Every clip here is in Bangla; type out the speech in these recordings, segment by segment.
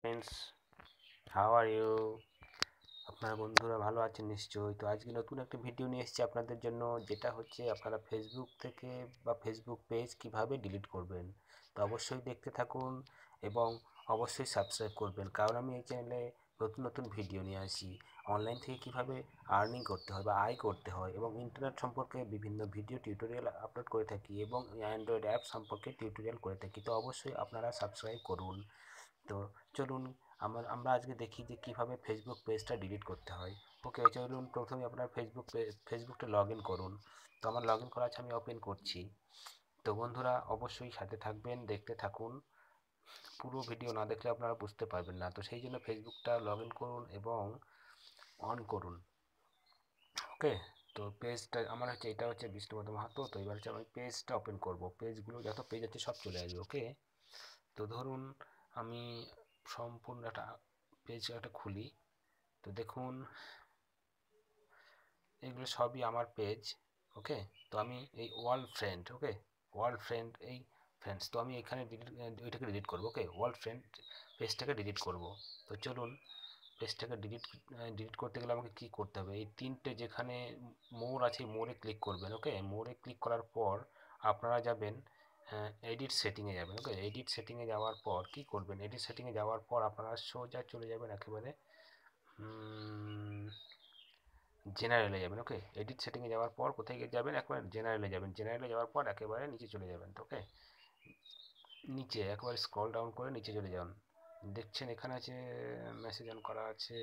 Friends, how are you? আপনারা বন্ধুরা ভালো আছেন নিশ্চয়ই। তো আজকে নতুন একটা ভিডিও নিয়ে এসেছি আপনাদের জন্য, যেটা হচ্ছে আপনারা ফেসবুক থেকে বা ফেসবুক পেজ কিভাবে ডিলিট করবেন। তো অবশ্যই দেখতে থাকুন এবং অবশ্যই সাবস্ক্রাইব করবেন, কারণ আমি এই চ্যানেলে নতুন নতুন ভিডিও নিয়ে আসি। অনলাইন থেকে কিভাবে আর্নিং করতে হয় বা আয় করতে হয় এবং ইন্টারনেট সম্পর্কে বিভিন্ন ভিডিও টিউটোরিয়াল আপলোড করে থাকি এবং অ্যান্ড্রয়েড অ্যাপ সম্পর্কে টিউটোরিয়াল করে থাকি। তো অবশ্যই আপনারা সাবস্ক্রাইব করুন। তো চলুন আমরা আজকে দেখি যে কিভাবে ফেসবুক পেজটা ডিলিট করতে হয়। ওকে, চলুন প্রথমে আপনার ফেসবুকটা লগ ইন করুন। তো আমার লগ ইন করা আছে, আমি ওপেন করছি। তো বন্ধুরা অবশ্যই সাথে থাকবেন, দেখতে থাকুন। পুরো ভিডিও না দেখলে আপনারা বুঝতে পারবেন না। তো সেই জন্য ফেসবুকটা লগ ইন করুন এবং অন করুন। ওকে, তো পেজটা আমার হচ্ছে, এটা হচ্ছে বিষ্ণুপদ মাহাতো। তো এবার হচ্ছে আমি পেজটা ওপেন করব। পেজগুলো যত পেজ আছে সব চলে আসবে। ওকে, তো ধরুন আমি সম্পূর্ণ একটা পেজ একটা খুলি। তো দেখুন এগুলো সবই আমার পেজ। ওকে, তো আমি এই ওয়ার্ল্ড ফ্রেন্ড, ওকে, ওয়ার্ল্ড ফ্রেন্ড, এই ফ্রেন্ডস, তো আমি এখানে ওইটাকে ডিলিট করবো। ওকে, ওয়ার্ল্ড ফ্রেন্ড পেজটাকে ডিলিট করব। তো চলুন পেজটাকে ডিলিট করতে গেলে আমাকে কি করতে হবে, এই তিনটে যেখানে মোর আছে মোরে ক্লিক করবেন। ওকে, মোরে ক্লিক করার পর আপনারা যাবেন এডিট সেটিংয়ে যাবেন। ওকে, এডিট সেটিংয়ে যাওয়ার পর কি করবেন, এডিট সেটিংয়ে যাওয়ার পর আপনারা সোজা চলে যাবেন একেবারে জেনারেলে যাবেন। ওকে, এডিট সেটিংয়ে যাওয়ার পর কোথায় যাবেন, একবার জেনারেলে যাবেন। জেনারেলে যাওয়ার পর একেবারে নিচে চলে যাবেন। ওকে, নিচে একবার স্ক্রল ডাউন করে নিচে চলে যান। দেখছেন এখানে আছে মেসেজ অন করা আছে।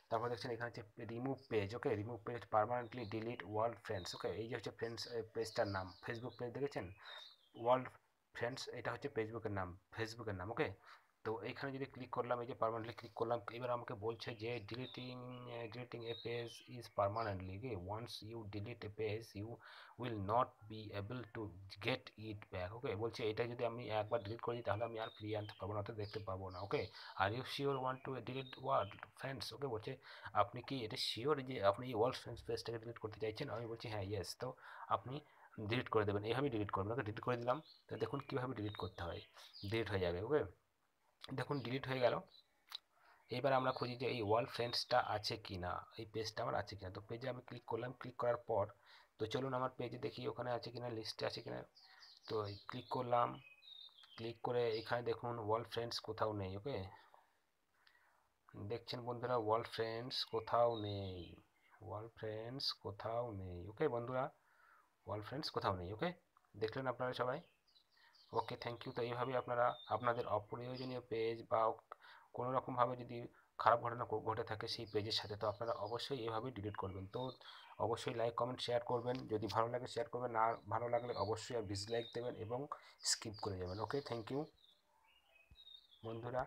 তারপর দেখছেন এখানে আছে remove page. Okay, remove page permanently delete world friends. Okay, এই যে হচ্ছে ফ্রেন্ডস পেজটার নাম, ফেসবুক পেজ দেখেছেন ওয়ার্ল্ড ফ্রেন্ডস, এটা হচ্ছে ফেসবুকের নাম। ওকে, তো এইখানে যদি ক্লিক করলাম, এই যে পার্মানেন্টলি ক্লিক করলাম, এবার আমাকে বলছে যে deleting a page is permanently. Okay, once you delete a page you will not be able to get it back. Okay, বলছে এটা যদি আমি একবার ডিলিট করে দিই তাহলে আমি আর ফিরিয়ে আনতে পারবো না, অর্থাৎ দেখতে পাবো না। Okay, are you sure want to delete world friends? Okay, বলছে আপনি কি এটা শিওর যে আপনি এই ওয়ার্ল্ড ফ্রেন্ডস পেজটাকে ডিলিট করতে চাইছেন? আমি বলছি হ্যাঁ, ইয়েস। তো আপনি ডিলিট করে দেবেন, এইভাবেই ডিলিট করবেন। ওকে, ডিলিট করে দিলাম। তো দেখুন কীভাবে ডিলিট করতে হয়, ডিলিট হয়ে যাবে। ওকে, দেখুন ডিলিট হয়ে গেল। এবার আমরা খুঁজি যে এই ওয়ার্ল্ড ফ্রেন্ডসটা আছে কি না, এই পেজটা আমার আছে কিনা। তো পেজে আমি ক্লিক করলাম, ক্লিক করার পর তো চলুন আমার পেজে দেখি ওখানে আছে কিনা, লিস্টে আছে কিনা। তো ক্লিক করলাম, ক্লিক করে এখানে দেখুন ওয়ার্ল্ড ফ্রেন্ডস কোথাও নেই। ওকে, দেখছেন বন্ধুরা ওয়ার্ল্ড ফ্রেন্ডস কোথাও নেই, ওয়ার্ল্ড ফ্রেন্ডস কোথাও নেই। ওকে বন্ধুরা, ওয়ার্ল্ড ফ্রেন্ডস কোথাও নেই। ওকে, দেখলেন আপনারা সবাই? ওকে, থ্যাংক ইউ। তো এইভাবেই আপনারা আপনাদের অপ্রয়োজনীয় পেজ বা কোনো রকমভাবে যদি খারাপ ঘটনা ঘটে থাকে সেই পেজের সাথে, তো আপনারা অবশ্যই এভাবেই ডিলিট করবেন। তো অবশ্যই লাইক কমেন্ট শেয়ার করবেন, যদি ভালো লাগে শেয়ার করবেন, না ভালো লাগলে অবশ্যই আর ডিসলাইক দেবেন এবং স্কিপ করে যাবেন। ওকে, থ্যাংক ইউ বন্ধুরা।